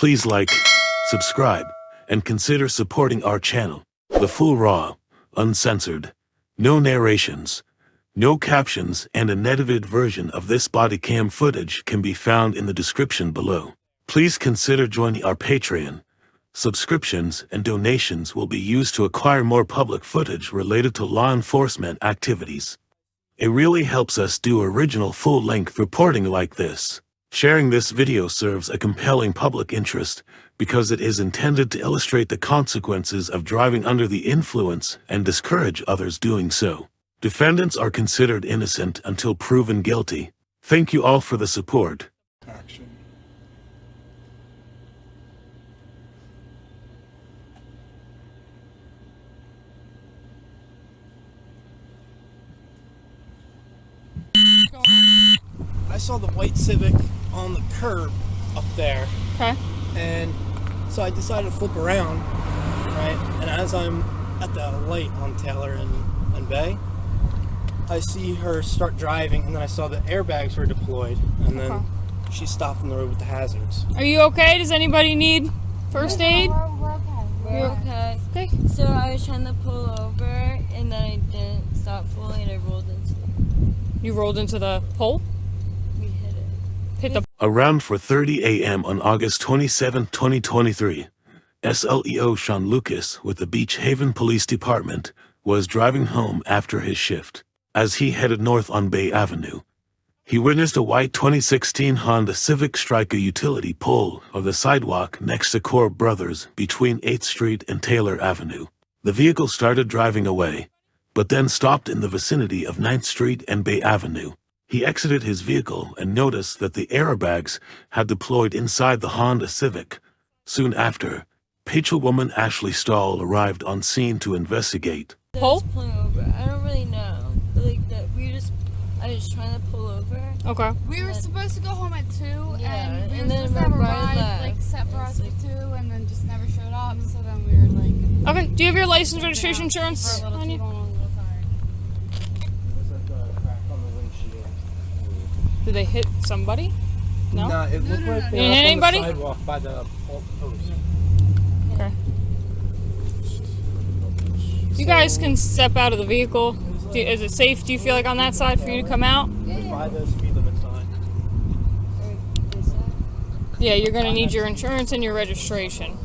Please like, subscribe, and consider supporting our channel. The full raw, uncensored, no narrations, no captions, and an edited version of this body cam footage can be found in the description below. Please consider joining our Patreon. Subscriptions and donations will be used to acquire more public footage related to law enforcement activities. It really helps us do original full-length reporting like this. Sharing this video serves a compelling public interest because it is intended to illustrate the consequences of driving under the influence and discourage others doing so. Defendants are considered innocent until proven guilty. Thank you all for the support. Action. I saw the white Civic on the curb up there. Okay. And so I decided to flip around, right? And as I'm at the light on Taylor and Bay, I see her start driving, and then I saw the airbags were deployed, and then she stopped in the road with the hazards. Are you okay? Does anybody need first aid? We're okay. You're okay. Okay. So I was trying to pull over, and then I didn't stop fully, and I rolled into it. You rolled into the pole? We hit it. Hit the... Around 4:30 a.m. on August 27, 2023, SLEO Sean Lucas with the Beach Haven Police Department was driving home after his shift. As he headed north on Bay Avenue, he witnessed a white 2016 Honda Civic strike a utility pole on the sidewalk next to Kohr Brothers between 8th Street and Taylor Avenue. The vehicle started driving away, but then stopped in the vicinity of 9th Street and Bay Avenue. He exited his vehicle and noticed that the airbags had deployed inside the Honda Civic. Soon after, Patrolwoman Ashley Stahl arrived on scene to investigate. Pole? Pulling over. I don't really know. Like that, I was trying to pull over. Okay. We were supposed to go home at 2, Yeah, and we and were then supposed to have a right ride left. like set for us at 2, and then just never showed up. So then we were like, Okay. Do you have your license, registration, for insurance a little on too you? long, a little tired. There's like a crack on the windshield. Did they hit somebody? No? No, it looked like they You were hit up anybody? on the sidewalk by the post. Okay. You guys can step out of the vehicle. Is it safe, do you feel like, on that side for you to come out? By the speed limit sign. Yeah, you're going to need your insurance and your registration.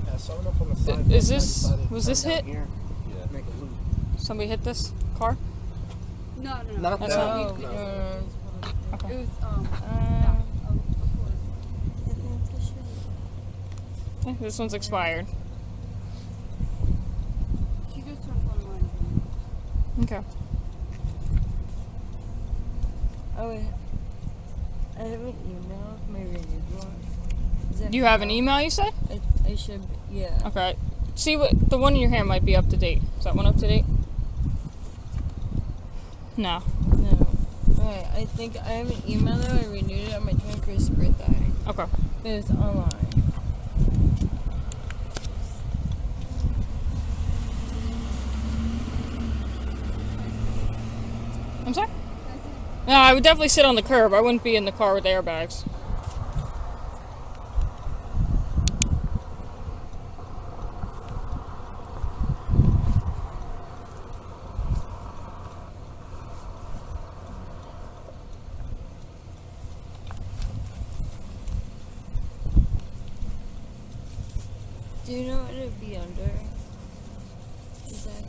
Yeah, someone up on the sidewalk. Is this, decided to was this come down hit? here, make a loop. Somebody hit this car? No. Not That's that. not- No. Okay. It was Okay, this one's expired. she just turned 21. Okay. Oh, wait. I have an email. Maybe I need one. You have an email, you said? I should. Yeah. Okay. See, what the one in your hand might be up to date. Is that one up to date? No. No. Alright, I think I have an email though. I renewed it on my 21st birthday. Okay. But it's online. I'm sorry? No, I would definitely sit on the curb. I wouldn't be in the car with airbags. Do you know what it'd be under? Exactly.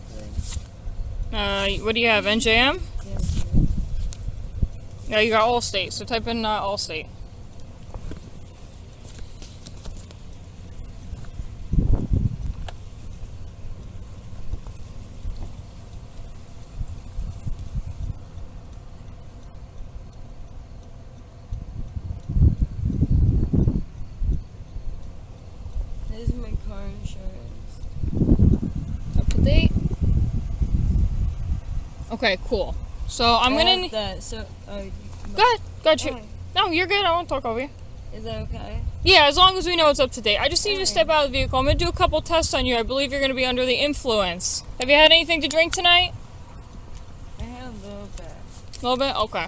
What do you have, NJM? Yeah. Yeah, you got Allstate, so type in Allstate. This is my car insurance. Up to date. Okay, cool. So I'm I gonna. have that. So, Go ahead. Go ahead. Shoot. Alright. No, you're good. I won't talk over you. Is that okay? Yeah, as long as we know it's up to date. I just need you to Alright. step out of the vehicle. I'm gonna do a couple tests on you. I believe you're gonna be under the influence. Have you had anything to drink tonight? I have a little bit. A little bit? Okay.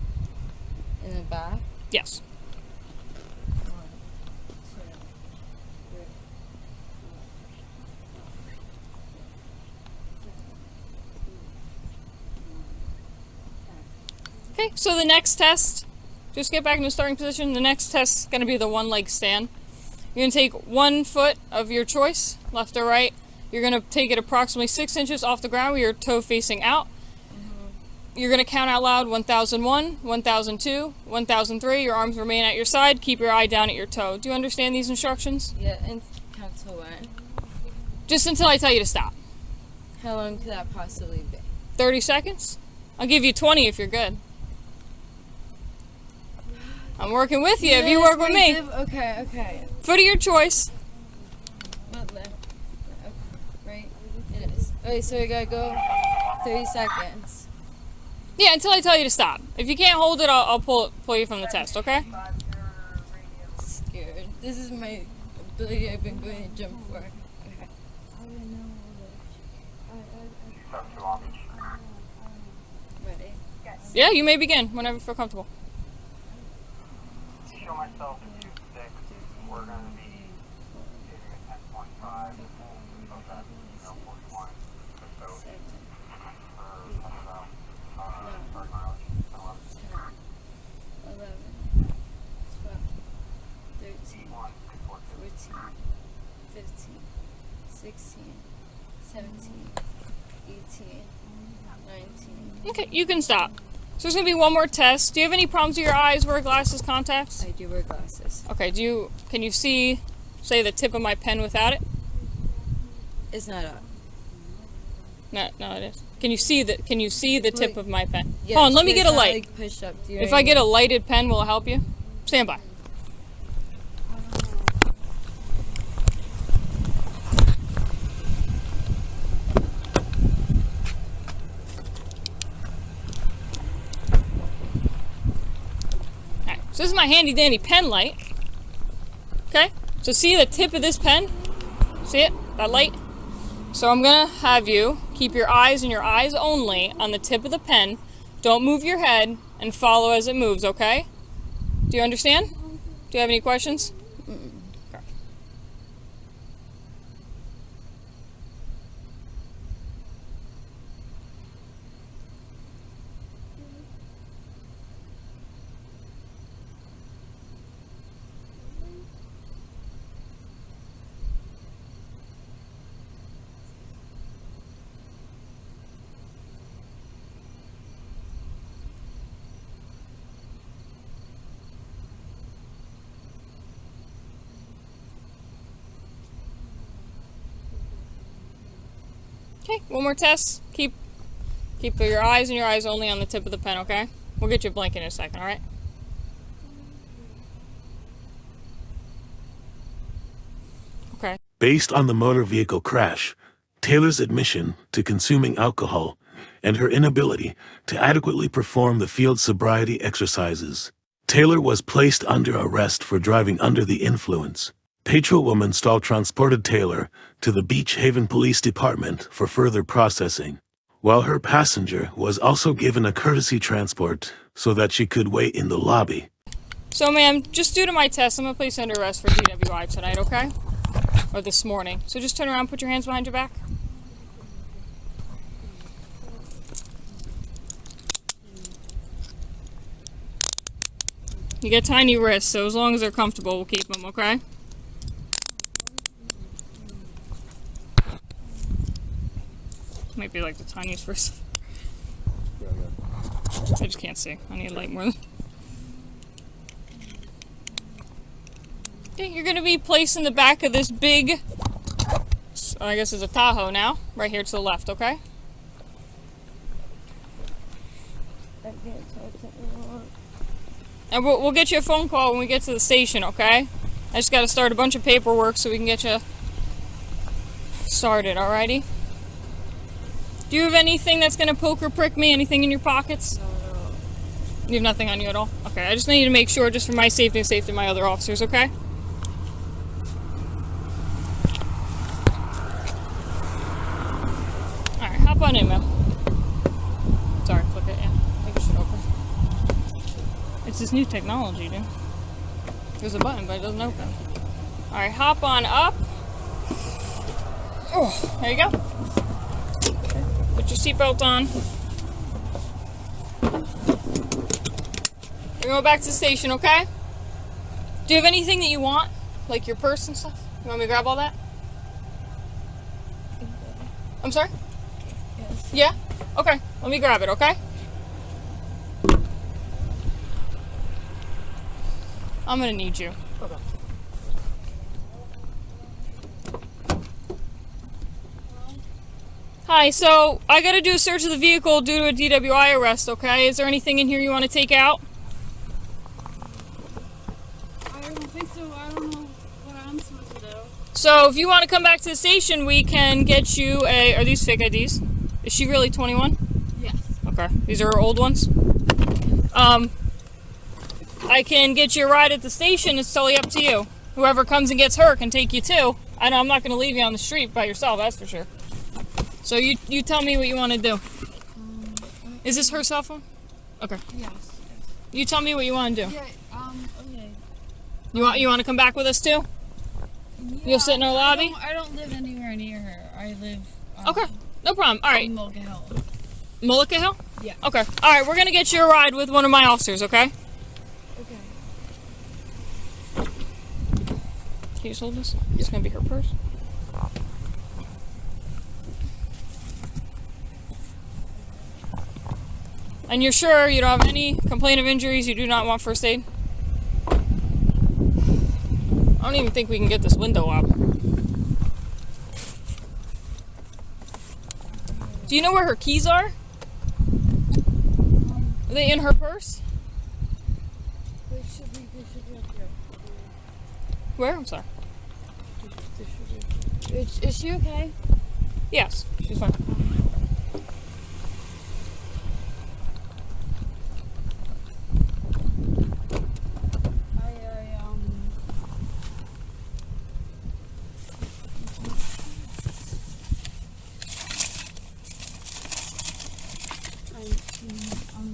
my back? Yes. Okay, so the next test, just get back into starting position. The next test is going to be the one leg stand. You're going to take 1 foot of your choice, left or right. You're going to take it approximately 6 inches off the ground with your toe facing out. You're going to count out loud 1001, 1002, 1003. Your arms remain at your side. Keep your eye down at your toe. Do you understand these instructions? Yeah, and count to when? Just until I tell you to stop. How long could that possibly be? 30 seconds? I'll give you 20 if you're good. I'm working with you if you work with me. Okay, okay. Foot of your choice. What left? Okay, right? It is. Okay, so we gotta go 30 seconds. Yeah, until I tell you to stop. If you can't hold it, I'll pull you from the test, okay? Scared. This is my ability I've been going to gym for. Okay. Ready? Yeah, you may begin whenever you feel comfortable. Show myself in 2-6. We're going to be hitting a 10.5. So that's 41. So for about mileage. 11, 12, 13, 14, 15, 16, 17, 18, 19. Okay, you can stop. So there's going to be one more test. Do you have any problems with your eyes, wear glasses, contacts? I do wear glasses. Okay, can you see, say, the tip of my pen without it? It's not up. No, it is. Can you see the tip of my pen? Yes, Hold on, let me but get it's a not, light. like, pushed up. Do you know If what I get a mean? lighted pen, will it help you? Stand by. Alright, so this is my handy dandy pen light. Okay, so see the tip of this pen? See it? That light? So I'm gonna have you keep your eyes and your eyes only on the tip of the pen. Don't move your head and follow as it moves, okay? Do you understand? Do you have any questions? Okay. Okay, one more test. Keep your eyes and your eyes only on the tip of the pen, okay? We'll get you a blanket in a second, alright? Okay. Based on the motor vehicle crash, Taylor's admission to consuming alcohol, and her inability to adequately perform the field sobriety exercises, Taylor was placed under arrest for driving under the influence. Patrolwoman Stahl transported Taylor to the Beach Haven Police Department for further processing, while her passenger was also given a courtesy transport so that she could wait in the lobby. So, ma'am, just due to my test, I'm going to place you under arrest for DWI tonight, okay? Or this morning. So just turn around, put your hands behind your back. You get tiny wrists, so as long as they're comfortable, we'll keep them, okay? Might be like the tiniest wrist. I just can't see. I need light more than... Okay, you're going to be placed in the back of this big, I guess it's a Tahoe now, right here to the left, okay? And we'll get you a phone call when we get to the station, okay? I just got to start a bunch of paperwork so we can get you started, alrighty? Do you have anything that's going to poke or prick me? Anything in your pockets? No. You have nothing on you at all? Okay, I just need to make sure, just for my safety and safety of my other officers, okay? Alright, hop on in, ma'am. Sorry, click it, yeah. I think it should open. It's this new technology, dude. There's a button, but it doesn't open. Alright, hop on up. Oh, there you go. Put your seatbelt on. We're going back to the station, okay? Do you have anything that you want? Like your purse and stuff? You want me to grab all that? I'm sorry? Yes. Yeah? Okay, let me grab it, okay? I'm gonna need you. Okay. Hi, so I gotta do a search of the vehicle due to a DWI arrest, okay? Is there anything in here you want to take out? I don't think so. I don't know what I'm supposed to do. So if you want to come back to the station, we can get you a... Are these fake IDs? Is she really 21? Yes. Okay. These are her old ones? I can get you a ride at the station. It's totally up to you. Whoever comes and gets her can take you too. I know I'm not going to leave you on the street by yourself, that's for sure. So you tell me what you want to do. Is this her cell phone? Okay. Yes. You tell me what you want to do. Yeah. Okay. You want to come back with us too? You'll sit in our lobby? I don't live anywhere near her. I live. Okay. No problem. All right. In Mulga Hill. Mullica Hill? Yeah. Okay. All right. We're gonna get you a ride with one of my officers. Okay. Okay. Can you just hold this? It's gonna be her purse. And you're sure you don't have any complaint of injuries? You do not want first aid? I don't even think we can get this window up. Do you know where her keys are? Are they in her purse? They should be up here. Where? I'm sorry. Is she okay? Yes, she's fine.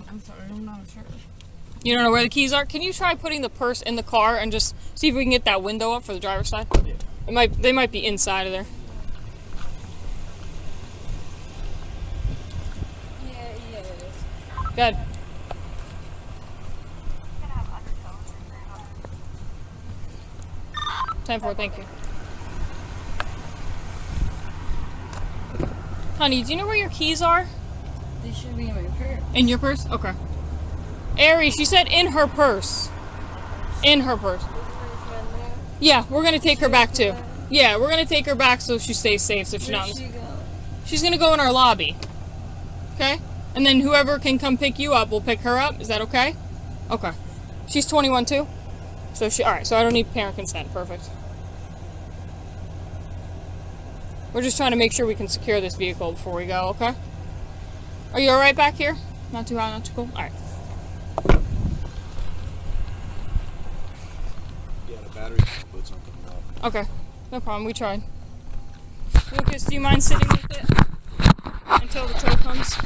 I'm sorry, I'm not sure. You don't know where the keys are? Can you try putting the purse in the car and just see if we can get that window up for the driver's side? Yeah. They might be inside of there. Yeah, it is. Good. Time for it, thank you. Honey, do you know where your keys are? They should be in my purse. In your purse? Okay. Ari, she said in her purse. In her purse. Yeah, we're gonna take her back too. Yeah, we're gonna take her back so she stays safe. So she's not. She's gonna go in our lobby. Okay. And then whoever can come pick you up will pick her up. Is that okay? Okay. She's 21 too. So all right. So I don't need parent consent. Perfect. We're just trying to make sure we can secure this vehicle before we go. Okay. Are you all right back here? Not too hot, not too cold. All right. Yeah, the battery puts something up. Okay, no problem. We tried. Lucas, do you mind sitting with it until the tow comes?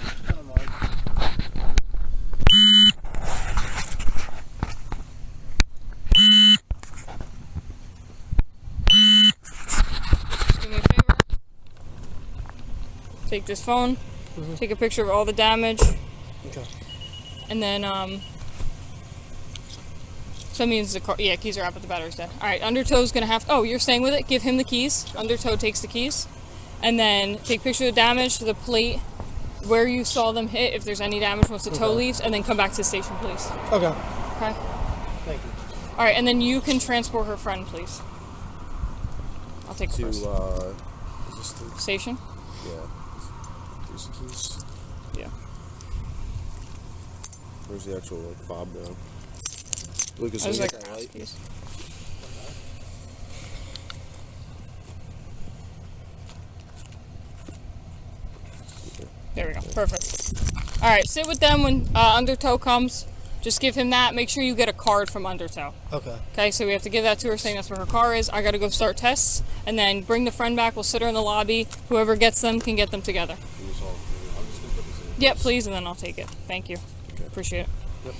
Do me a favor. Take this phone. Take a picture of all the damage. Okay. And then, so that means the car, yeah, keys are out, but the battery's dead. All right, Undertow's gonna have, oh, you're staying with it? Give him the keys. Undertow takes the keys. And then take picture of the damage, the plate, where you saw them hit, if there's any damage once the tow leaves, and then come back to the station, please. Okay. Okay? Thank you. All right, and then you can transport her friend, please. I'll take her To, first. is this the, Station? yeah. These the keys. Yeah. Where's the actual, like, fob now? Lucas, I was can you like, get that light? keys. There we go. Perfect. All right, sit with them when Undertow comes. Just give him that. Make sure you get a card from Undertow. Okay. Okay, so we have to give that to her saying that's where her car is. I got to go start tests, and then bring the friend back. We'll sit her in the lobby. Whoever gets them can get them together. I'm just gonna put this in. Yep, please, and then I'll take it. Thank you. Okay. Appreciate it. Yep.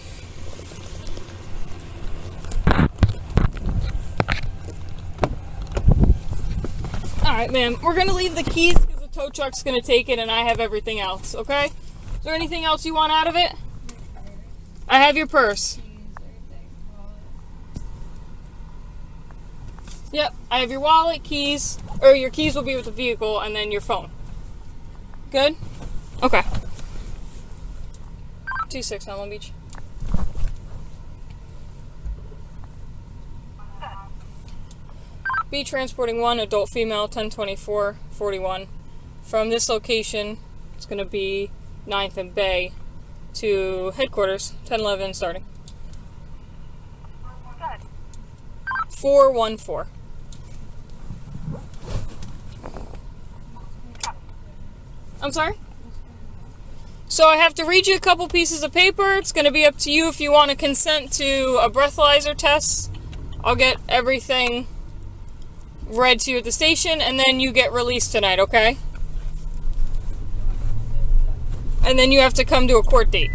Alright, ma'am. We're gonna leave the keys because the tow truck's gonna take it and I have everything else, okay? Is there anything else you want out of it? I have your purse. Yep, I have your wallet, keys, or your keys will be with the vehicle, and then your phone. Good? Okay. 269 Long Beach. Be transporting one adult female, 1024-41. From this location, it's going to be 9th and Bay to headquarters, 1011 starting. 414. I'm sorry? So I have to read you a couple pieces of paper. It's going to be up to you if you want to consent to a breathalyzer test. I'll get everything read to you at the station, and then you get released tonight, okay? And then you have to come to a court date.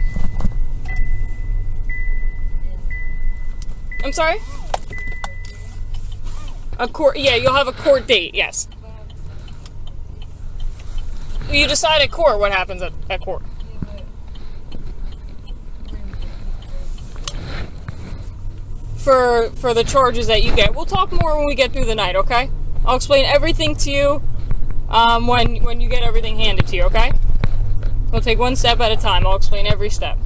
I'm sorry? A court, yeah, you'll have a court date, yes. You decide at court what happens at court. For the charges that you get. We'll talk more when we get through the night, okay? I'll explain everything to you when you get everything handed to you, okay? We'll take one step at a time. I'll explain every step.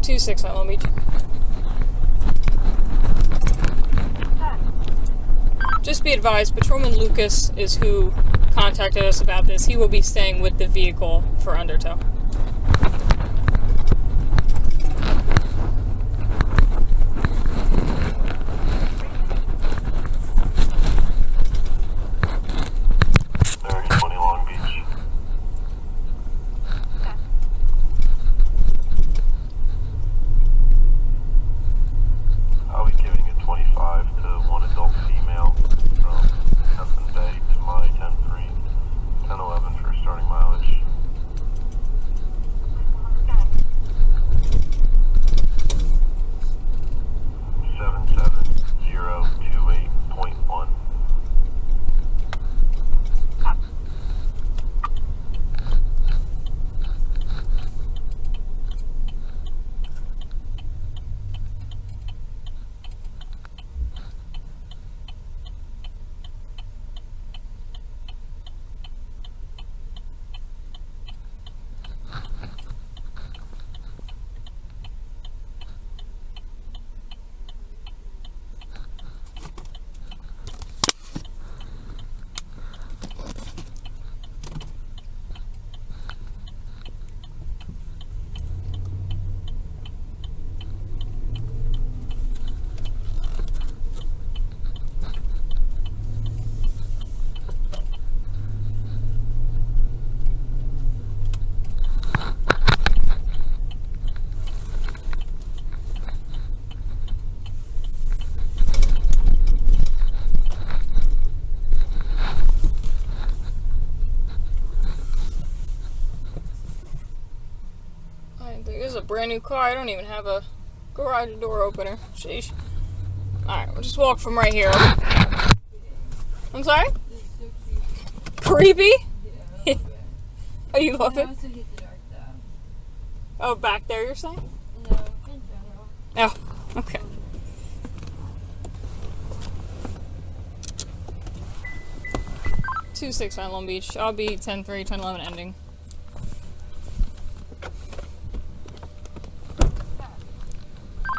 269 Long Beach. Just be advised, Patrolwoman Lucas is who contacted us about this. He will be staying with the vehicle for undertow. This is a brand new car. I don't even have a garage door opener. Sheesh. Alright, we'll just walk from right here. I'm sorry? Creepy? Yeah. Oh, you love it? Oh, back there you're saying? No, in general. Oh, okay. Two 269 Long Beach. I'll be 10-3, 10-11 ending.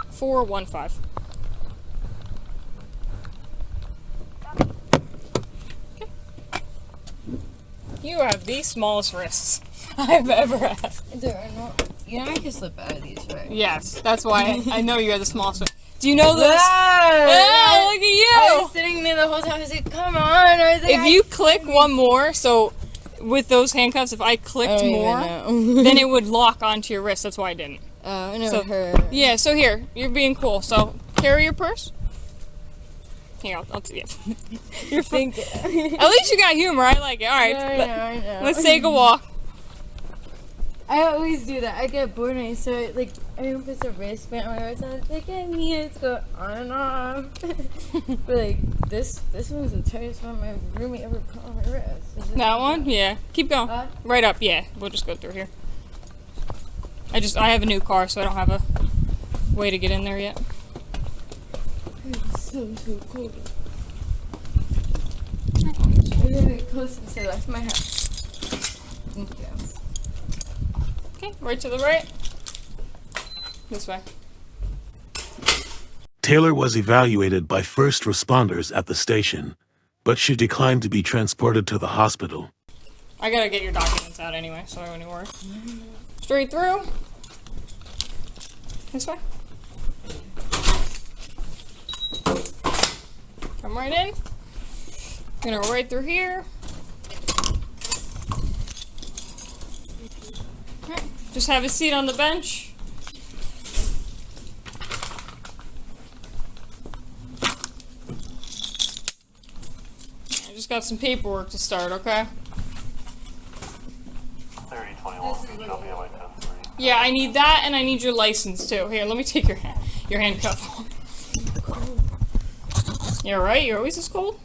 Four 1-5. Okay. You have the smallest wrists I've ever had. There are no. You know I can slip out of these, right? Yes, that's why I know you have the smallest wrists. Do you know this? Ah, Oh, look at you! I was sitting there the whole time. I was like, "Come on!" I was like, If you click one more, so with those handcuffs, if I clicked more, then it would lock onto your wrist. That's why I didn't. Oh, I never So- heard. Yeah, so here, you're being cool. So carry your purse. Here, I'll see it. You're Think. At least you got humor. I like it. All right, I know. let's take a walk. I always do that. I get bored and I start, like, everyone puts a wristband on my wrist. I'm like, at me, it's going on and off. But, like, this one was the tightest one my roommate ever put on my wrist. That one? Yeah. Keep going. Right up, yeah. We'll just go through here. I have a new car, so I don't have a way to get in there yet. It's so cold. We're gonna get close and say that's my house. Thank you. Okay, right to the right. This way. Taylor was evaluated by first responders at the station, but she declined to be transported to the hospital. I gotta get your documents out anyway, so I don't worry. Straight through. This way. Come right in. Gonna go right through here. Alright, just have a seat on the bench. I just got some paperwork to start, okay? 3021, show me a white 10-3. Yeah, I need that, and I need your license too. Here, let me take your handcuff off. You alright? You're always this cold?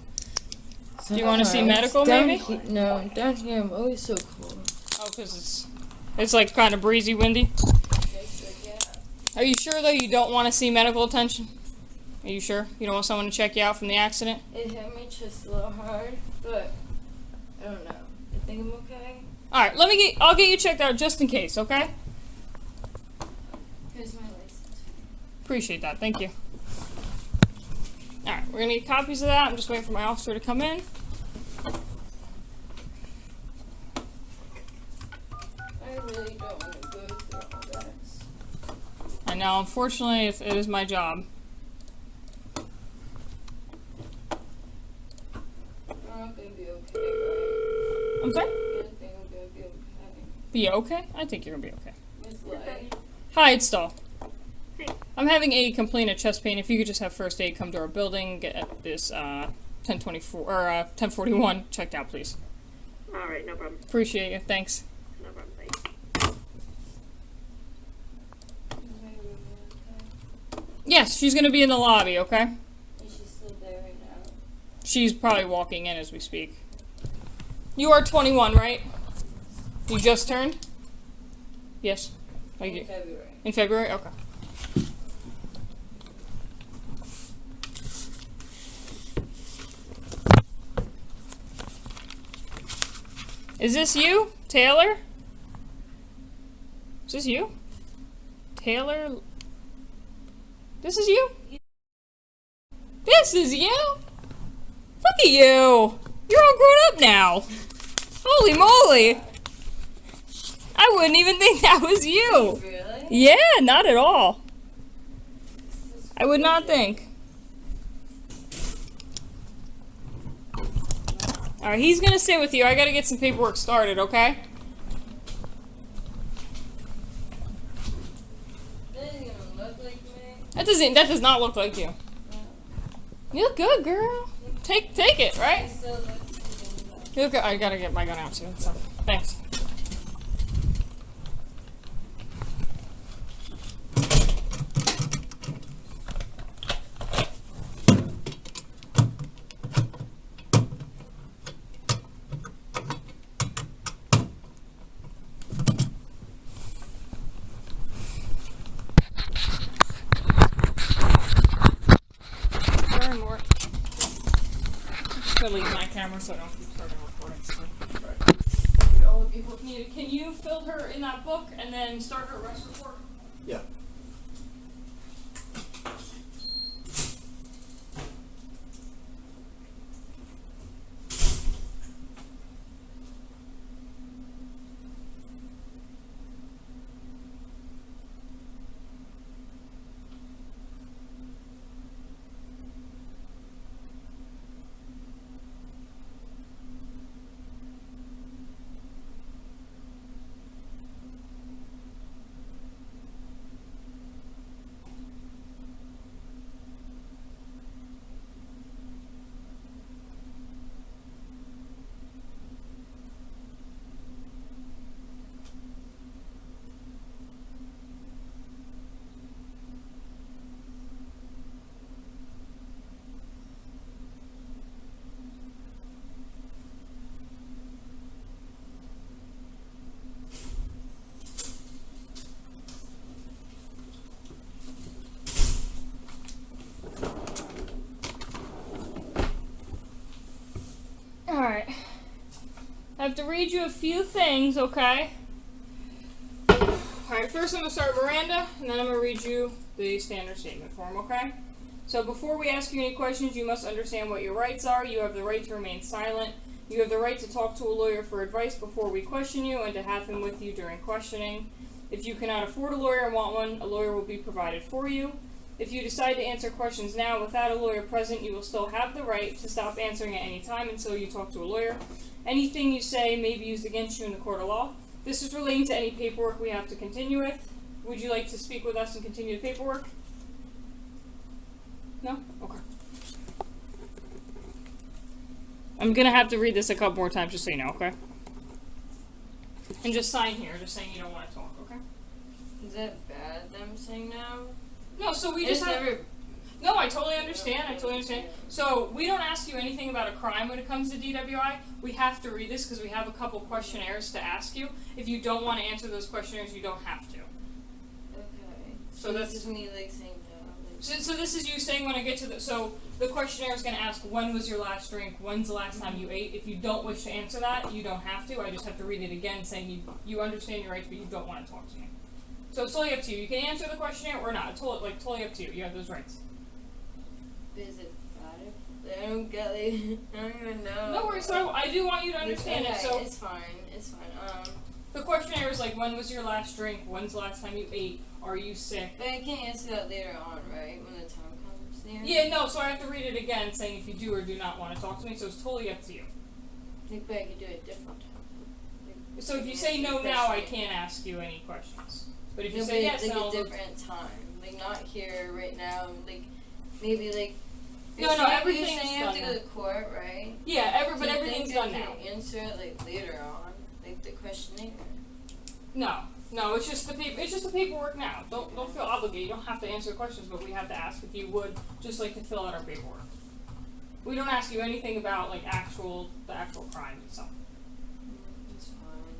Do you want to see medical, maybe? No, down here I'm always so cold. Oh, because it's like kind of breezy, windy. Are you sure though you don't want to see medical attention? Are you sure you don't want someone to check you out from the accident? It hit me just a little hard, but I don't know. I think I'm okay. All right, I'll get you checked out just in case, okay? Here's my license. Appreciate that. Thank you. All right, we're gonna get copies of that. I'm just waiting for my officer to come in. I really don't want to go through all this. I know, unfortunately, it is my job. I'm not gonna be okay, right? I'm sorry? I think I'm gonna be okay. Be okay? I think you're gonna be okay. It's like, Hi, it's Stahl. I'm having a complaint of chest pain. If you could just have first aid come to our building, get this 1024 or 1041 checked out, please. All right, no problem. Appreciate you. Thanks. No problem. Thanks. Yes, she's gonna be in the lobby. Okay. and she's still there right now. She's probably walking in as we speak. You are 21, right? You just turned? Yes. Like In February. in February? Okay. Is this you, Taylor? Is this you? Taylor? This is you? This is you? Look at you! You're all grown up now! Holy moly! I wouldn't even think that was you! Really? Yeah, not at all. I would not think. Alright, he's gonna sit with you. I gotta get some paperwork started, okay? That doesn't even look like me. That does not look like you. You look good, girl. Take it, I right? still look like You look good. I gotta get my gun out soon, so thanks. Sorry, more. Delete my camera so I don't keep starting recording. So. All the people need. Can you fill her in that book and then start her arrest report? Yeah. to read you a few things, okay? Alright, first I'm going to start Miranda, and then I'm going to read you the standard statement form, okay? So before we ask you any questions, you must understand what your rights are. You have the right to remain silent. You have the right to talk to a lawyer for advice before we question you and to have him with you during questioning. If you cannot afford a lawyer and want one, a lawyer will be provided for you. If you decide to answer questions now without a lawyer present, you will still have the right to stop answering at any time until you talk to a lawyer. Anything you say may be used against you in the court of law. This is relating to any paperwork we have to continue with. Would you like to speak with us and continue the paperwork? No? Okay. I'm gonna have to read this a couple more times just so you know, okay? And just sign here, just saying you don't want to talk, okay? Is that bad, them saying no? No, so we It's just have... never... No, I totally understand. I totally understand. So we don't ask you anything about a crime when it comes to DWI. We have to read this because we have a couple questionnaires to ask you. If you don't want to answer those questionnaires, you don't have to. Okay. So this that's... is me, like, saying no. Like, So this is you saying when I get to the... So the questionnaire is going to ask, when was your last drink? When's the last time you ate? If you don't wish to answer that, you don't have to. I just have to read it again saying you understand your rights, but you don't want to talk to me. So it's totally up to you. You can answer the questionnaire or not. It's totally up to you. You have those rights. is it bad? I don't get, like, I don't even know. No worries. So I do want you to understand okay, it. So it's fine. It's fine. the questionnaire is like, when was your last drink? When's the last time you ate? Are you sick? But I can answer that later on, right? When the time comes near? Yeah, no, so I have to read it again saying if you do or do not want to talk to me, so it's totally up to you. Like, but I could do it different time. Like, So if you say no now, I can't ask you any questions. But if you say yes, like then I'll a different time. Like, not here, right now. Like, maybe, like... No, everything's You're saying you have to done go to court, right? Yeah, but Do you everything's think done I now. can answer it, like, later on? Like, the questionnaire? No, it's just the paperwork now. Don't feel obligated. You don't have to answer questions, but we have to ask if you would just like to fill out our paperwork. We don't ask you anything about like the actual crime itself. It's fine.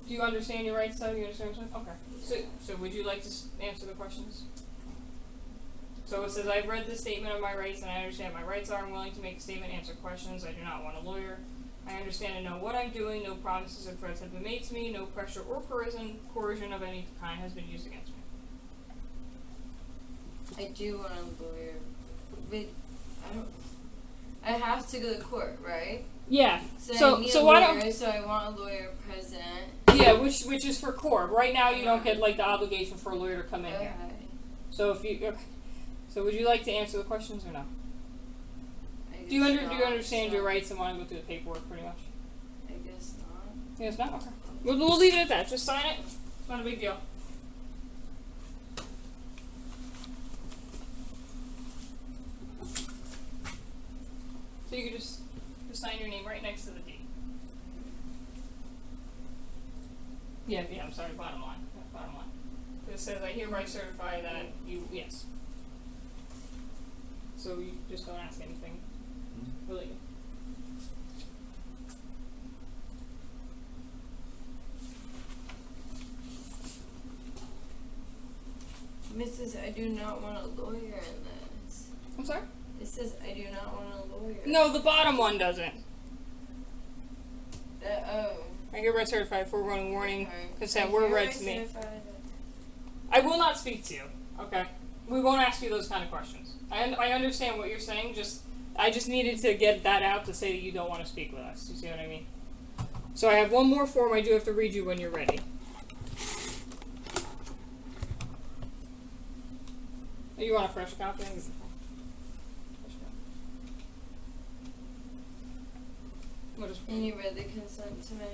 Do you understand your rights though? Do you understand what I'm saying? Okay. So would you like to answer the questions? So it says, I've read the statement of my rights and I understand my rights are. I'm willing to make a statement, answer questions. I do not want a lawyer. I understand and know what I'm doing. No promises or threats have been made to me. No pressure or coercion of any kind has been used against me. I do want a lawyer. But I have to go to court, right? Yeah. So I need a why lawyer, don't... so I want a lawyer present. Yeah, which is for court. Right now you don't get like the obligation for a lawyer to come in here. So if you... Okay. So would you like to answer the questions or no? Do you understand your rights and want to go through the paperwork pretty much? I guess not. Yes, not? Okay. We'll leave it at that. Just sign it. It's not a big deal. So you can just sign your name right next to the deed. Yeah, I'm sorry, bottom line. Bottom line. It says, I hereby certify that you, yes. So you just don't ask anything related. Mrs. I do not want a lawyer in this. I'm sorry? It says I do not want a lawyer. No, the bottom one doesn't. Oh. I hereby certify foregoing warning, Okay. consent were read to me. I will not speak to you, okay? We won't ask you those kind of questions. I understand what you're saying, I just needed to get that out to say that you don't want to speak with us. You see what I mean? So I have one more form I do have to read you when you're ready. You want a fresh copy? We'll just... And you read the consent to me?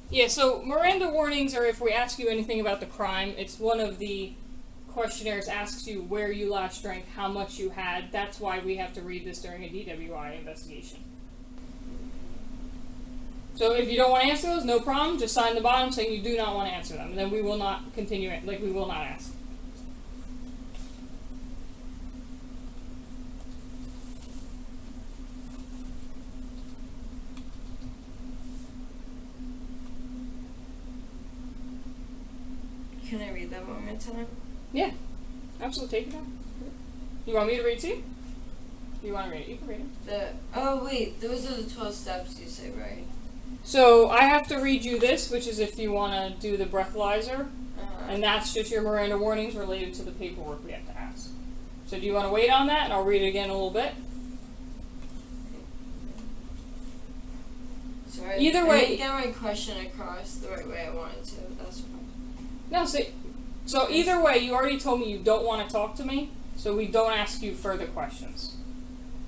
Yeah, so Miranda warnings are if we ask you anything about the crime. It's one of the questionnaires asks you where you last drank, how much you had. That's why we have to read this during a DWI investigation. So if you don't want to answer those, no problem. Just sign the bottom saying you do not want to answer them. And then we will not continue it. Like, we will not ask. Can I read that one more time? Yeah. Absolutely. Take it out. You want me to read to you? Do you want to read it? You can read it. Oh wait, those are the 12 steps you say, right? So I have to read you this, which is if you want to do the breathalyzer, and that's just your Miranda warnings related to the paperwork we have to ask. So do you want to wait on that, and I'll read it again in a little bit? Sorry. Either way- I didn't get my question across the right way I wanted to. That's fine. No, so either way, you already told me you don't want to talk to me, so we don't ask you further questions.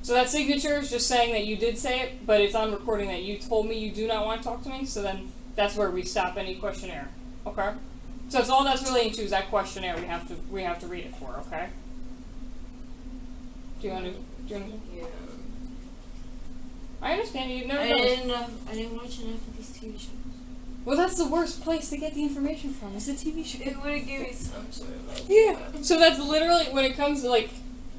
So that signature is just saying that you did say it, but it's on recording that you told me you do not want to talk to me, so then that's where we stop any questionnaire. Okay? So it's all that's relating to is that questionnaire we have to read it for, okay? Do you want to? Yeah. I understand you've never I done this. didn't watch enough of these TV shows. Well, that's the worst place to get the information from, is the TV show. It would have given me some sort of like. Yeah. So that's literally when it comes to like.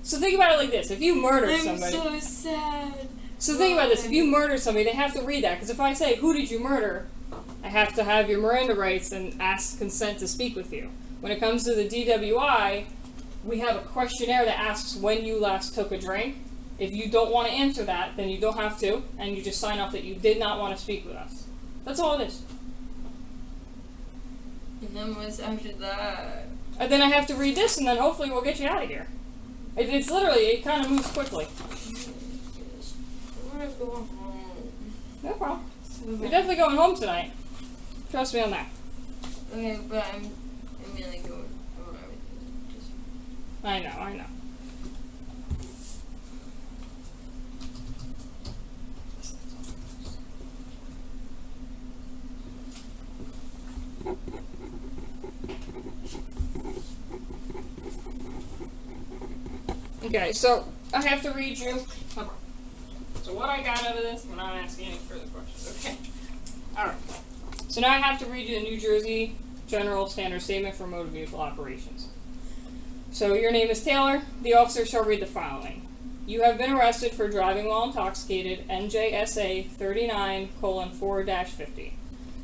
So think about it like this: if you murder I'm somebody. so sad. So think about this: if you murder somebody, they have to read that. Because if I say, "Who did you murder?" I have to have your Miranda rights and ask consent to speak with you. When it comes to the DWI, we have a questionnaire that asks when you last took a drink. If you don't want to answer that, then you don't have to, and you just sign off that you did not want to speak with us. That's all it is. And then what's after that? And then I have to read this, and then hopefully we'll get you out of here. It's literally, it kind of moves quickly. I want to go home. No problem. You're definitely going home tonight. Trust me on that. Okay, but I'm mainly going. I want everything. Just. I know. Okay, so I have to read you. So what I got out of this, I'm not asking any further questions. Okay. Alright. So now I have to read you the New Jersey General Standard Statement for Motor Vehicle Operations. So your name is Taylor. The officer shall read the following. You have been arrested for driving while intoxicated, NJSA 39:4-50.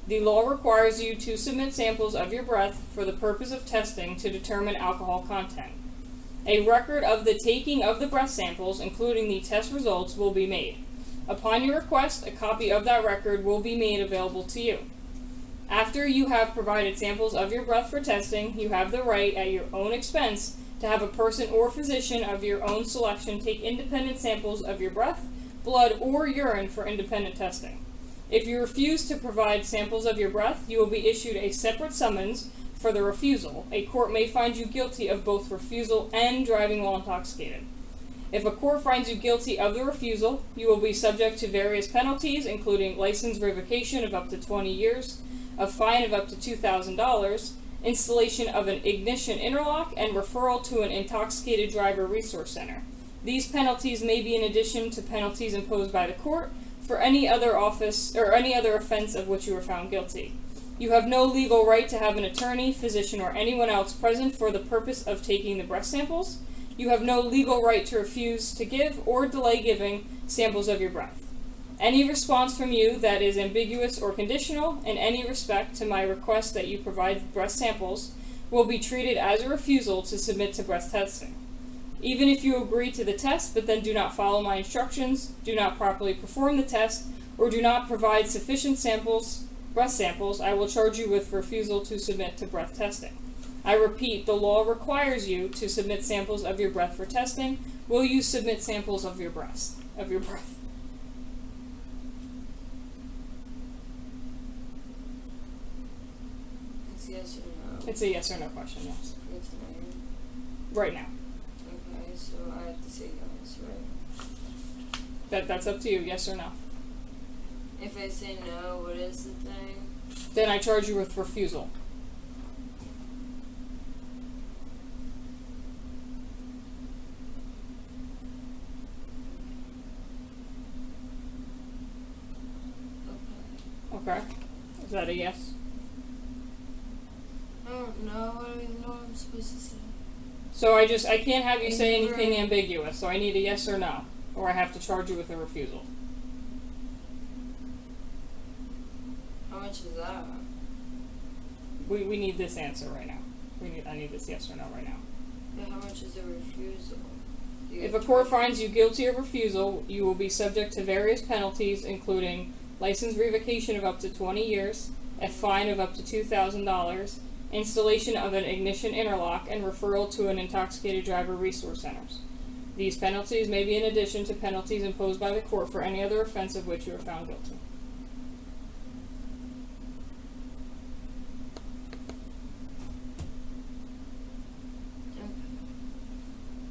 The law requires you to submit samples of your breath for the purpose of testing to determine alcohol content. A record of the taking of the breath samples, including the test results, will be made. Upon your request, a copy of that record will be made available to you. After you have provided samples of your breath for testing, you have the right, at your own expense, to have a person or physician of your own selection take independent samples of your breath, blood, or urine for independent testing. If you refuse to provide samples of your breath, you will be issued a separate summons for the refusal. A court may find you guilty of both refusal and driving while intoxicated. If a court finds you guilty of the refusal, you will be subject to various penalties, including license revocation of up to 20 years, a fine of up to $2,000, installation of an ignition interlock, and referral to an intoxicated driver resource center. These penalties may be in addition to penalties imposed by the court for any other offense of which you were found guilty. You have no legal right to have an attorney, physician, or anyone else present for the purpose of taking the breath samples. You have no legal right to refuse to give or delay giving samples of your breath. Any response from you that is ambiguous or conditional in any respect to my request that you provide breath samples will be treated as a refusal to submit to breath testing. Even if you agree to the test but then do not follow my instructions, do not properly perform the test, or do not provide sufficient breath samples, I will charge you with refusal to submit to breath testing. I repeat, the law requires you to submit samples of your breath for testing. Will you submit samples of your breath? It's yes or no. It's a yes or no question, yes. It's no. Right now. Okay, so I have to say yes, right? That's up to you, yes or no. If I say no, what is the thing? Then I charge you with refusal. Okay. Okay. Is that a yes? I don't know. I don't even know what I'm supposed to say. So I can't have you say Ignorant. anything ambiguous, so I need a yes or no. Or I have to charge you with a refusal. How much is that? We need this answer right now. I need this yes or no right now. But how much is a refusal? If a court finds you guilty of refusal, you will be subject to various penalties, including license revocation of up to 20 years, a fine of up to $2,000, installation of an ignition interlock, and referral to an intoxicated driver resource centers. These penalties may be in addition to penalties imposed by the court for any other offense of which you are found guilty.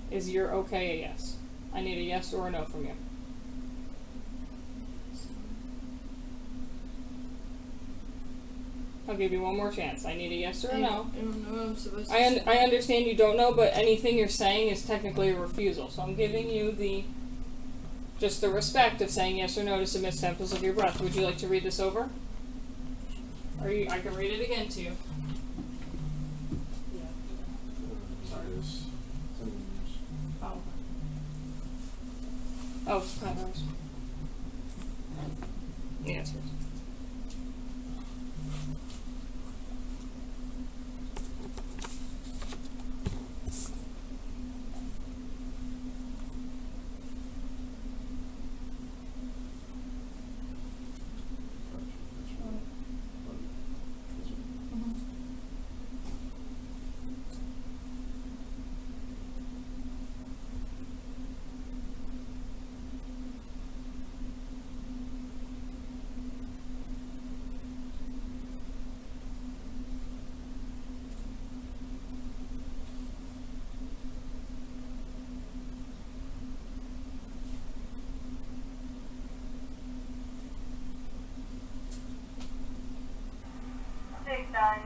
Is your okay a yes? I need a yes or a no from you. I'll give you one more chance. I need a yes or a no. I don't know what I'm supposed to I say. understand you don't know, but anything you're saying is technically a refusal. So I'm giving you just the respect of saying yes or no to submit samples of your breath. Would you like to read this over? I can read it again to you. This. Oh. Oh, it's kind of ours. Yeah, it's yours.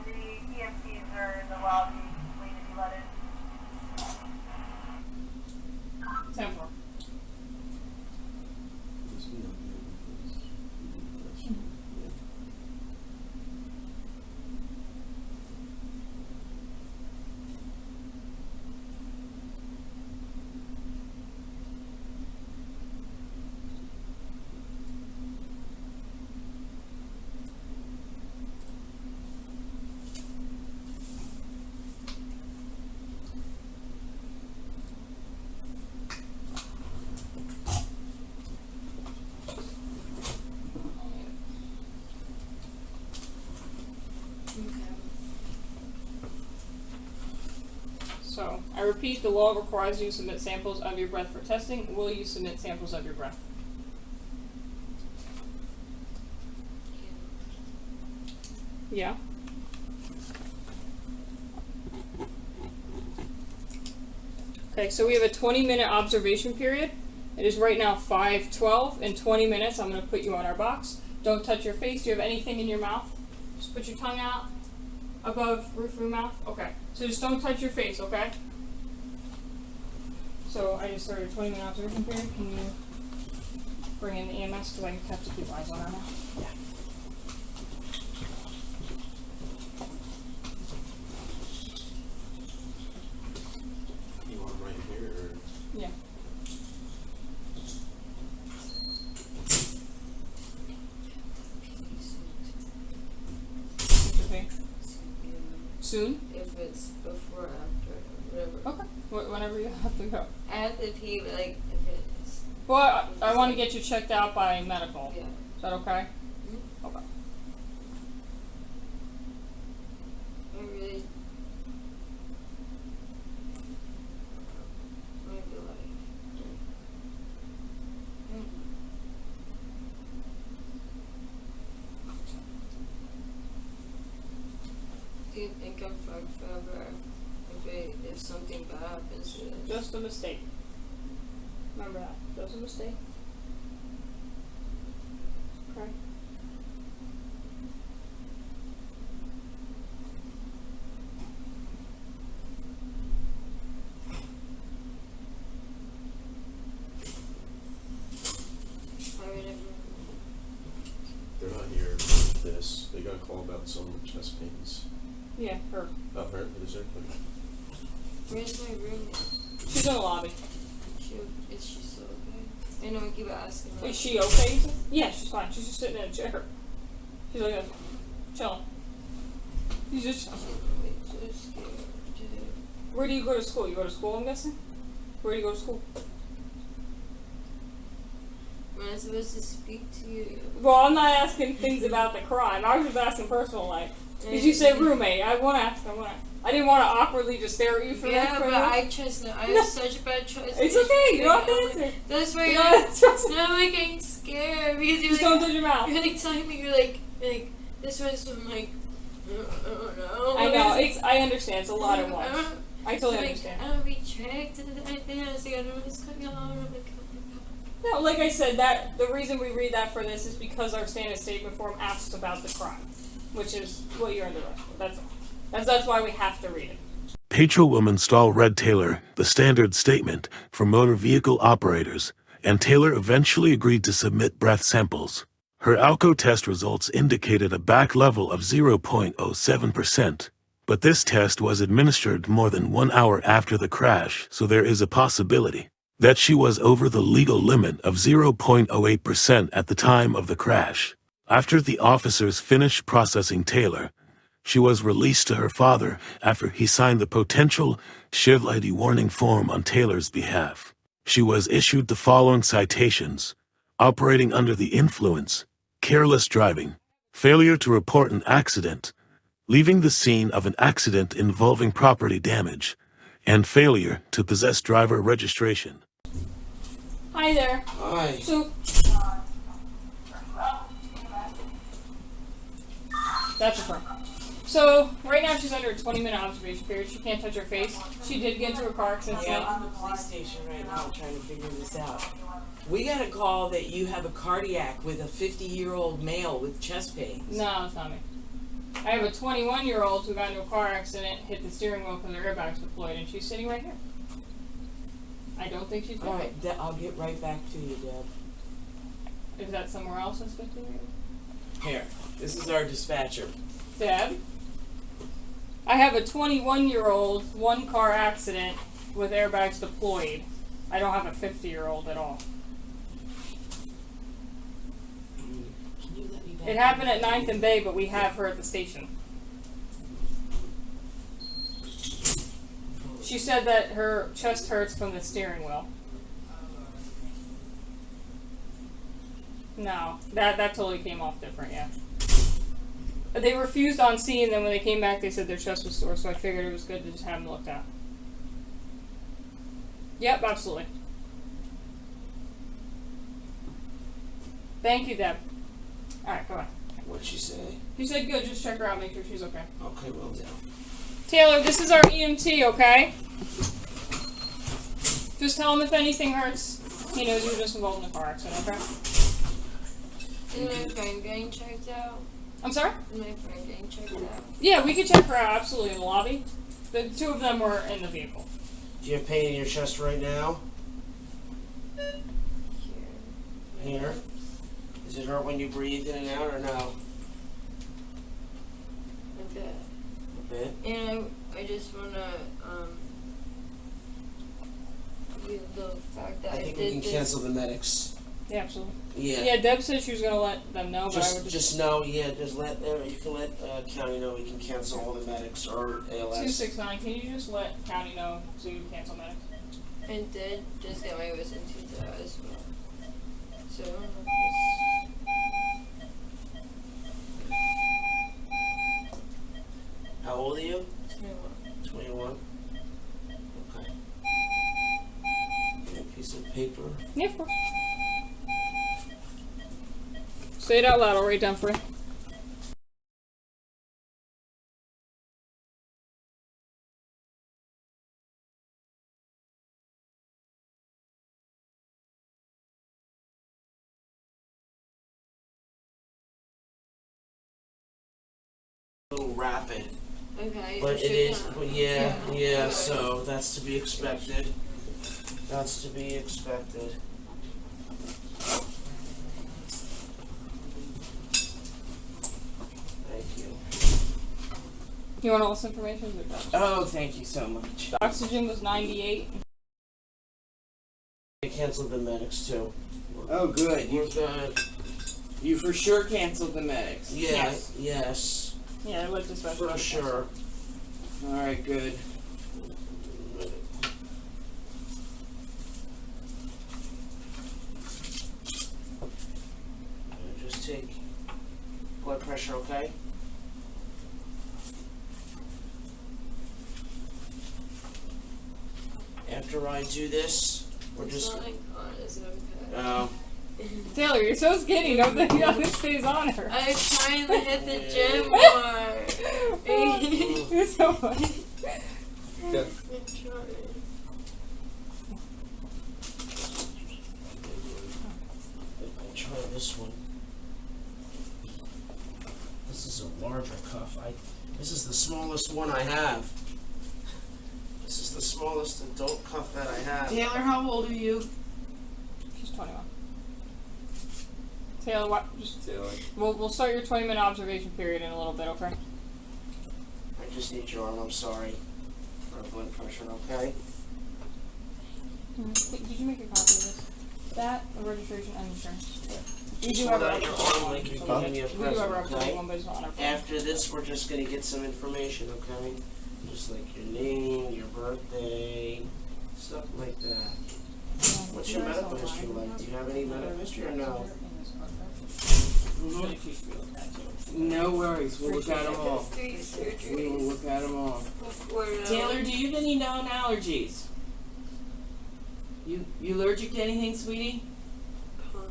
The EMTs are in the lobby waiting to be let in. 10-4. So, I repeat, the law requires you to submit samples of your breath for testing. Will you submit samples of your breath? Yeah. Okay, so we have a 20-minute observation period. It is right now 5:12. In 20 minutes, I'm going to put you on our box. Don't touch your face. Do you have anything in your mouth? Just put your tongue out above roof of your mouth. Okay. So just don't touch your face, okay? So I just started a 20-minute observation period. Can you bring in the EMS because I have to keep eyes on her now? Yeah. You want them right here or? Yeah. What's your pay? Soon? If it's before or after, whatever. Okay. Whenever you have to go. I have to pee, but like, if it's, Well, I want to get you checked out by medical. yeah. Is that okay? Okay. I really might be like, do you think I'm fucked forever if something bad happens to this? Just a mistake. Remember that. Just a mistake. Okay. I mean, They're not here for this. They got a call about some chest pains. Yeah, her. Oh, her? What is there? Okay. where's my roommate? She's in the lobby. Is she still okay? I know I keep asking her. Is she okay? Yeah, she's fine. She's just sitting in a chair. She's like chilling. She's just chilling. So scared today. Where do you go to school? You go to school, I'm guessing? Where do you go to school? Am I supposed to speak to you? Well, I'm not asking things about the crime. I was just asking personal life. Did you say roommate? I want to ask. I didn't want to awkwardly just stare at you for Yeah, that. but I trust no. I have such a bad trust. It's okay. You don't have to answer. That's why You you're don't have to trust. now I'm like getting scared because you're Just don't touch your mouth. you're like telling me you're like this was I'm like I don't know. I know. I understand. It's a lot at once. I totally like, understand. I don't be tracked and everything. I was like, I don't know what's going on. I'm like, No, like I said, that the reason we read that for this is because our standard statement form asks about the crime, which is what you're under arrest for. That's all. That's why we have to read it. Patrolwoman Stahl read Taylor the standard statement for motor vehicle operators, and Taylor eventually agreed to submit breath samples. Her alco test results indicated a back level of 0.07%, but this test was administered more than 1 hour after the crash, so there is a possibility that she was over the legal limit of 0.08% at the time of the crash. After the officers finished processing Taylor, she was released to her father after he signed the potential shiv-lady warning form on Taylor's behalf. She was issued the following citations: operating under the influence, careless driving, failure to report an accident, leaving the scene of an accident involving property damage, and failure to possess driver registration. Hi there. Hi. So that's a front. So right now she's under a 20-minute observation period. She can't touch her face. She did get into a car accident. Yeah, I'm in the police station right now trying to figure this out. We got a call that you have a cardiac with a 50-year-old male with chest pains. No, it's not me. I have a 21-year-old who got into a car accident, hit the steering wheel because her airbag's deployed, and she's sitting right here. I don't think she's dead. All right, I'll get right back to you, Deb. Is that somewhere else that's 50 years? Here, this is our dispatcher. Deb? I have a 21-year-old, one-car accident with airbags deployed. I don't have a 50-year-old at all. Can you let me back? It happened at 9th and Bay, but we have her at the station. She said that her chest hurts from the steering wheel. No, that totally came off different, yeah. They refused on scene, and then when they came back, they said their chest was sore, so I figured it was good to just have them looked at. Yep, absolutely. Thank you, Deb. Alright, go ahead. What'd she say? You said good, just check her out, make sure she's okay. Okay, well done. Taylor, this is our EMT, okay? Just tell him if anything hurts. He knows you were just involved in a car accident, okay? Is my friend getting checked out? I'm sorry? Is my friend getting checked out? Yeah, we could check her out, absolutely, in the lobby. The two of them were in the vehicle. Do you have pain in your chest right now? Here? Does it hurt when you breathe in and out or no? A bit. A bit? And I just wanna the fact that I I think we did can this. cancel the medics. Yeah, absolutely. Yeah. Yeah, Deb said she was gonna let them know, but I would Just know, yeah, just let, you can let county know we can cancel all the medics or ALS. 269, can you just let county know so you can cancel medics? I did just get my wisdom teeth out as well. So How old are you? it's 21. Okay. Get a piece of paper. Yeah, of course. Say it out loud, I'll write it down for you. A little rapid. okay. But I it should is, know. but yeah, so that's to be expected. That's to be expected. Thank you. You want all this information? Or not? Oh, thank you so much. The oxygen was 98. They canceled the medics too. Oh, good. We're good. You for sure canceled the medics. Yeah, yes, Yeah, I looked this way. for sure. All right, good. blood pressure okay? After I do this, we're just. Taylor, you're so skinny. Nothing stays on her. I'm trying to hit the gym more. You're so funny. I'm trying. I'll try this one. This is a larger cuff. This is the smallest one I have. This is the smallest adult cuff that I have. Taylor, how old are you? She's 21. Taylor, what? Just we'll start your 20-minute observation period in a little bit, okay? I just need your arm. I'm sorry for blood pressure. Okay. Did you make a copy of this? That, the registration, and insurance. We do Hold have out your arm like you're giving me a we do have present. our Okay. one, but it's not on our phone. After this, we're just gonna get some information. Okay. Just like your name, your birthday, stuff like that. What's your medical history like? Do you have any medical history or no? No worries. We'll look at them all. We will look at them all. Taylor, do you have any known allergies? You allergic to anything, sweetie? Pollen,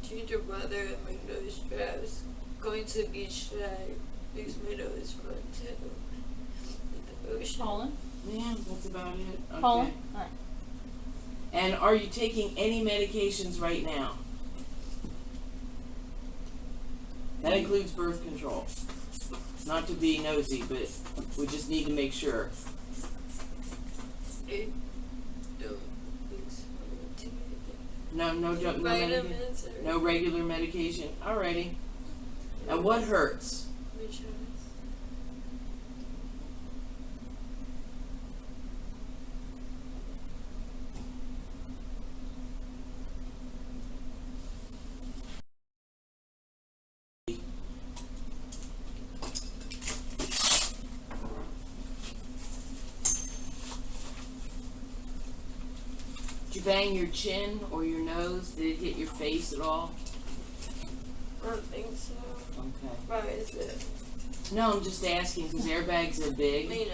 change of weather, and my nose straps. Going to the beach today makes my nose run too. Like the ocean. Pollen? Yeah, that's about it. Okay. Pollen? Alright. And are you taking any medications right now? That includes birth control. Not to be nosy, but we just need to make sure. I don't think so. No Vitamins or no regular medication. Alrighty. And what hurts? my chest. Did you bang your chin or your nose? Did it hit your face at all? I don't think so. Okay. Why is it? No, I'm just asking because airbags are big I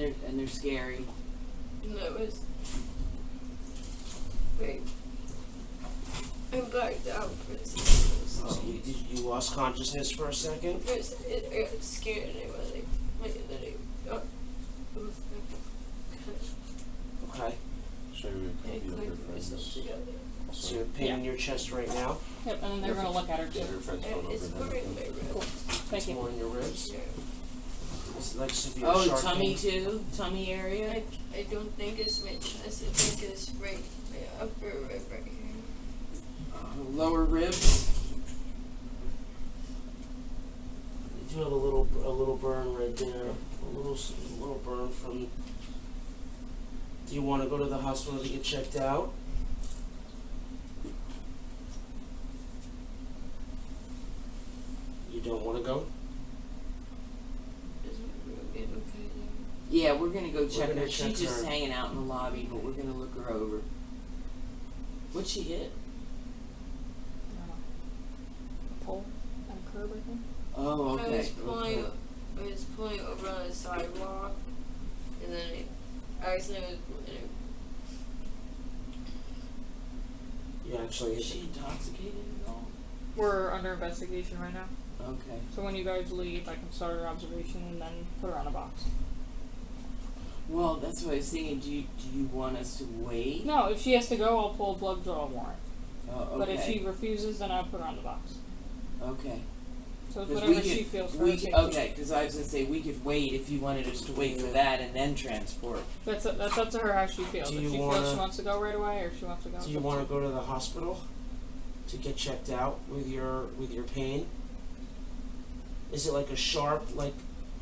know. and they're scary. No, it's. Wait. I blacked out for a second. Oh, you lost consciousness for a second? First, I got scared and I was like, wait, then I. Oh. Okay. Show you a I copy of her clicked myself friend's. together. So you're pain in your chest right now? Yep, and then they're going to look at her Yeah, too. her friend's phone It's number. more in my ribs. Thank It's you. more in your ribs? Yeah. It's like severe Oh, sharp tummy pain? too? Tummy area? I don't think it's my chest. I think it's right, my upper rib right here. Lower ribs? You do have a little burn right there. A little burn from. Do you want to go to the hospital to get checked out? You don't want to go? Is my roommate okay there? Yeah, we're gonna go check gonna her. check She's just her. hanging out in the lobby, but we're gonna look her over. What'd she hit? A pole and a curb, I think. Oh, okay. I was pulling over on the sidewalk, and then I accidentally was. You actually. Is she intoxicated at all? We're under investigation right now. Okay. So when you guys leave, I can start her observation and then put her on a box. Well, that's what I was thinking. Do you want us to wait? No, if she has to go, I'll pull a blood draw warrant. Oh, okay. But if she refuses, then I'll put her on the box. Okay. So it's 'Cause whatever we she could- feels for we her could- safety. Okay, because I was gonna say we could wait if you wanted us to wait for that and then transport. That's up to her how she feels. Do If you she feels wanna- she wants to go right away, or she wants to go. Do you want to go to the hospital to get checked out with your pain? Is it like a sharp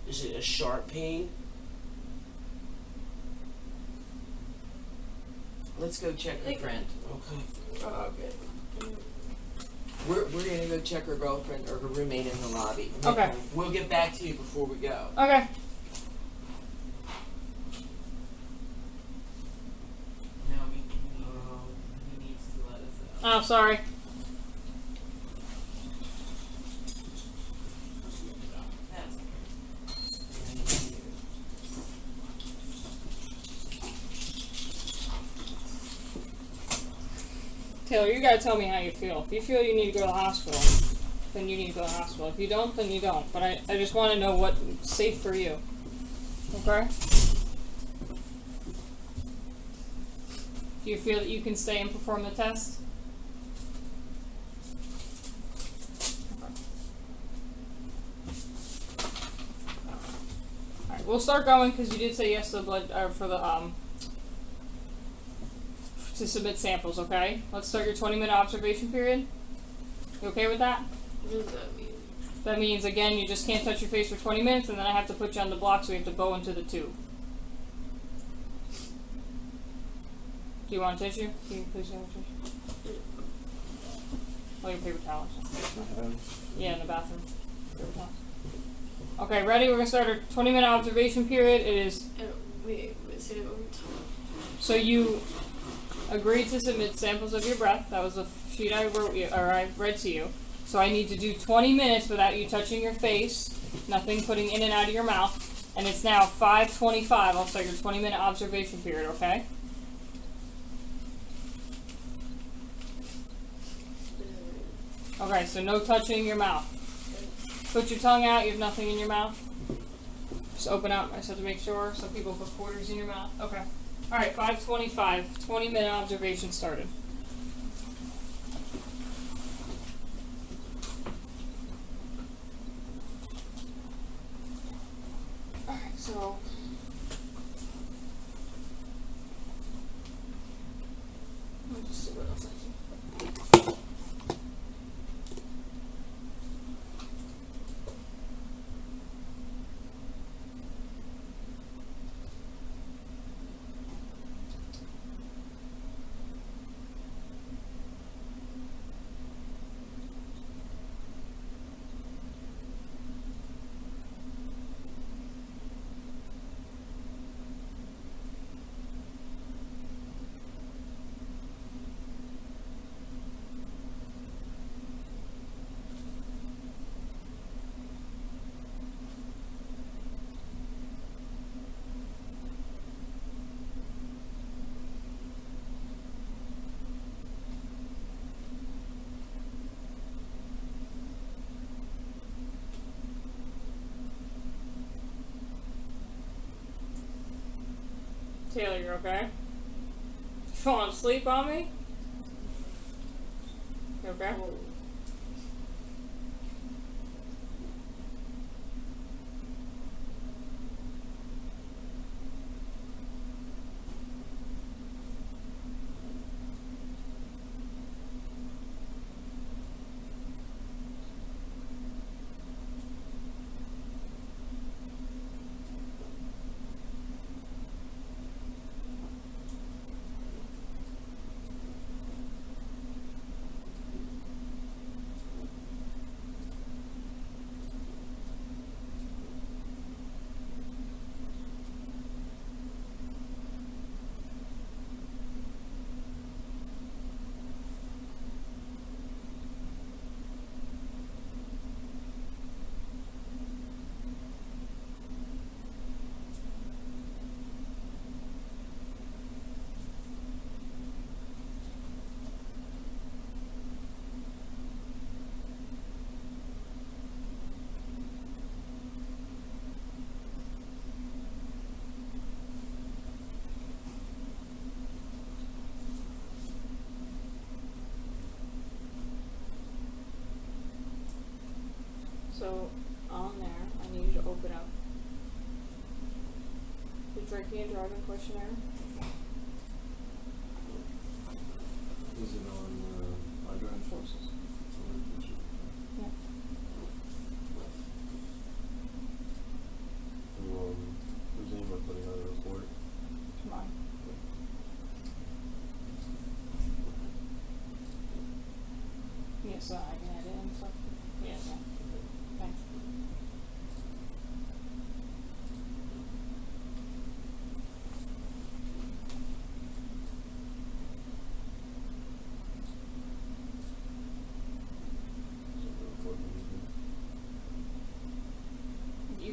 is it a sharp pain? Let's go check her friend. Okay. Oh, okay. We're gonna go check her girlfriend or her roommate in the lobby. Okay. We'll get back to you before we go. Okay. No, he needs to let us know. Oh, sorry. Taylor, you gotta tell me how you feel. If you feel you need to go to the hospital, then you need to go to the hospital. If you don't, then you don't. But I just want to know what's safe for you. Okay? Do you feel that you can stay and perform the test? Alright, we'll start going because you did say yes to the blood, for the, to submit samples, okay? Let's start your 20-minute observation period. You okay with that? What does that mean? That means, again, you just can't touch your face for 20 minutes, and then I have to put you on the block, so we have to bow into the tube. Do you want a tissue? Can you please have a tissue? Oh, your paper towels. Yeah, in the bathroom. Paper towels. Okay, ready? We're going to start our 20-minute observation period. It is... Wait, say it one more time. So you agreed to submit samples of your breath. That was the sheet I wrote you, or I read to you. So I need to do 20 minutes without you touching your face, nothing putting in and out of your mouth. And it's now 5:25. I'll start your 20-minute observation period, okay? Okay, so no touching your mouth. Put your tongue out, you have nothing in your mouth. Just open up, I just have to make sure. Some people put quarters in your mouth. Okay. Alright, 5:25. 20-minute observation started. Alright, so... let me just see what else I can... Taylor, you okay? You falling asleep on me? You okay? So, on there, I need you to open up the drinking and driving questionnaire. Is it on my driving forces? Yeah. Whose name am I putting on the report? Come on. Yeah, so I can add it and stuff. Yeah, yeah. Thanks.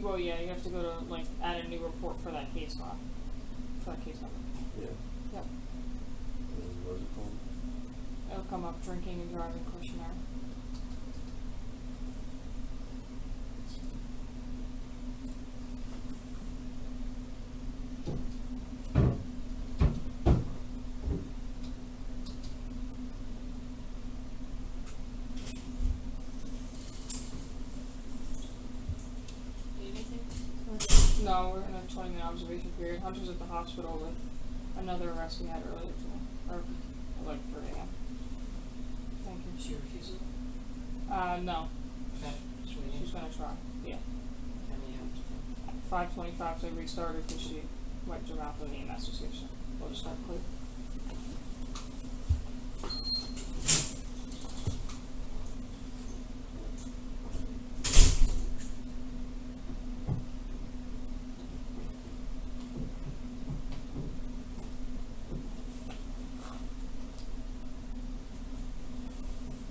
Well, yeah, you have to go to, like, add a new report for that case file. For that case number. Yeah. Yep. And what is it called? It'll come up drinking and driving questionnaire. No, we're in a 20-minute observation period. Hunter's at the hospital with another arrest we had earlier today. Or like 3 a.m. Thank you. She refuses. No. Okay. She's gonna try. Yeah. And you have to 5:25, so I restarted because she wiped her mouth with the EMS was here, so we'll just start clear.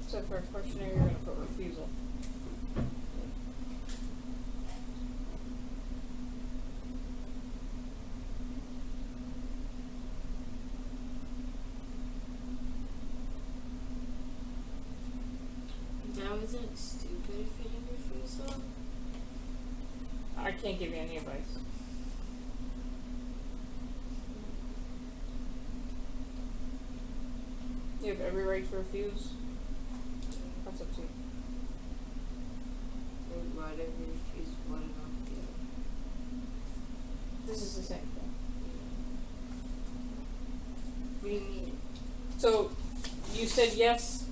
So for a questionnaire, you're going to put refusal. That wasn't stupid if you didn't refusal. I can't give you any advice. You have every right to refuse. That's up to you. Why did we refuse one and not the other? This is the same thing. What do you mean? So, you said yes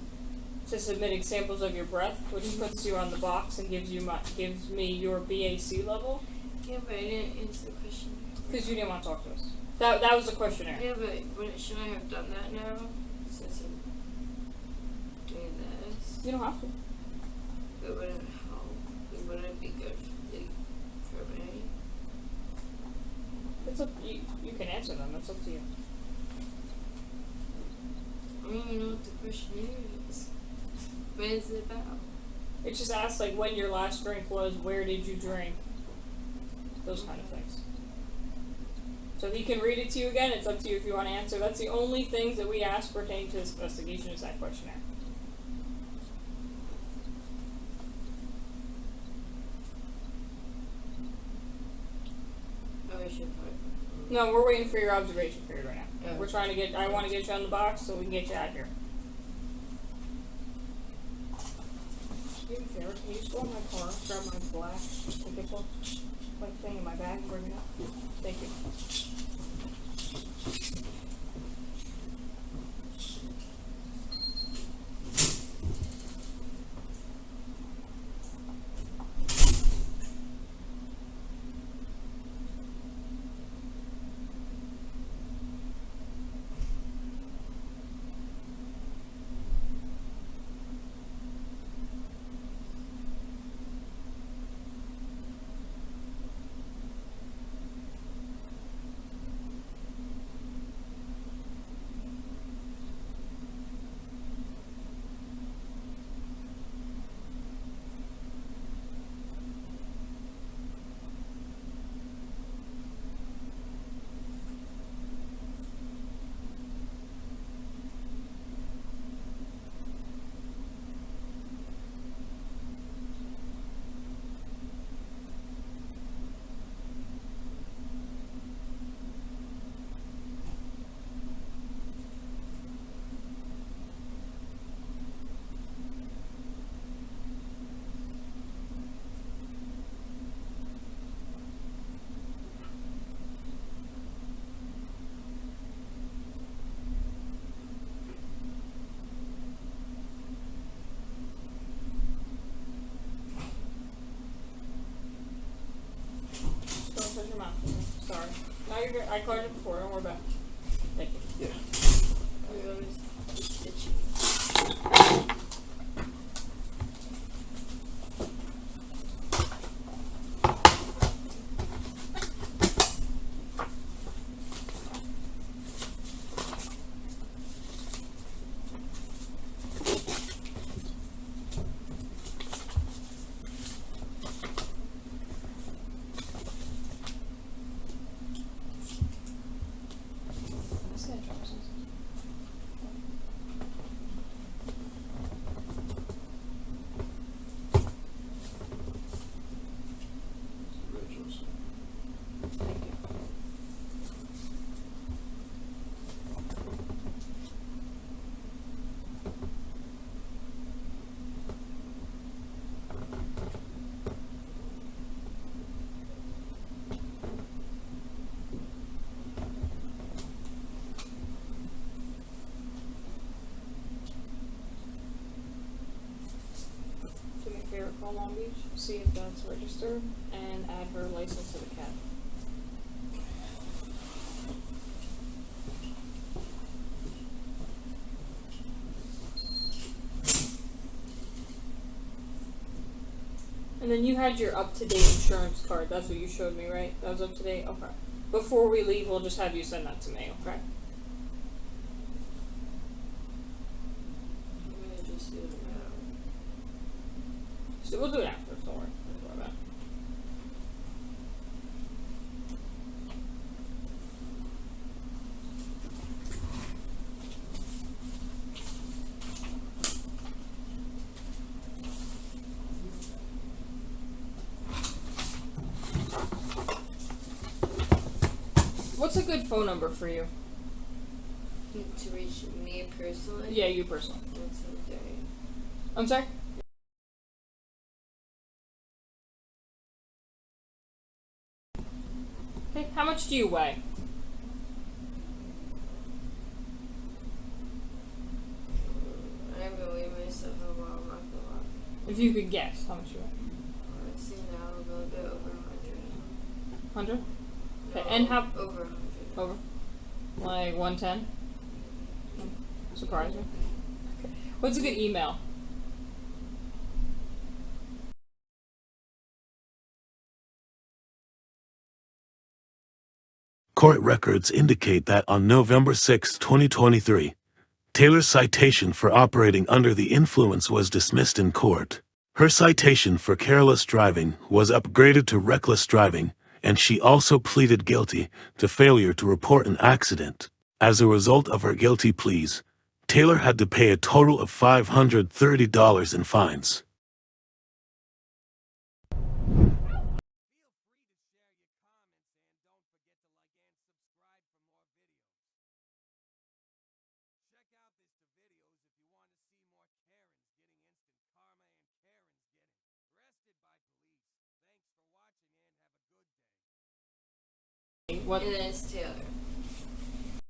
to submitting samples of your breath, which puts you on the box and gives me your BAC level. Yeah, but I didn't answer the question. Because you didn't want to talk to us. That was the questionnaire. Yeah, but shouldn't I have done that now? Since I'm doing this. You don't have to. It wouldn't help. It wouldn't be good for me. It's up. You can answer them. It's up to you. I don't even know what the questionnaire is. What is it about? It just asks like when your last drink was, where did you drink, those kind of things. So he can read it to you again. It's up to you if you want to answer. That's the only things that we ask pertaining to this investigation is that questionnaire. Oh, I should put. No, we're waiting for your observation period right now. Oh. We're trying to get. I want to get you on the box so we can get you out here. Do me a favor, can you just go in my car, grab my black ticket book, like thing in my bag, and bring it up? Thank you. Don't touch your mouth. Sorry. Now you're good. I called it before. Don't worry about it. Thank you. Yeah. I always itchy. Just gonna try this. Call Long Beach, see if that's registered, and add her license to the cab. And then you had your up-to-date insurance card. That's what you showed me, right? That was up-to-date? Okay. Before we leave, we'll just have you send that to me, okay? I'm gonna just do it now. So we'll do it after, don't worry. Don't worry about it. What's a good phone number for you? To reach me personally? Yeah, you personally. What's the day? I'm sorry? Okay, how much do you weigh? I haven't weighed myself in a while, I'm not gonna lie. If you could guess, how much you weigh? I'd say now a little bit over 100. 100? Okay, No, and how... over 100. Over? Like 110? Surprise me. Okay. What's a good email? Court records indicate that on November 6, 2023, Taylor's citation for operating under the influence was dismissed in court. Her citation for careless driving was upgraded to reckless driving, and she also pleaded guilty to failure to report an accident. As a result of her guilty pleas, Taylor had to pay a total of $530 in fines. What? And then it's Taylor.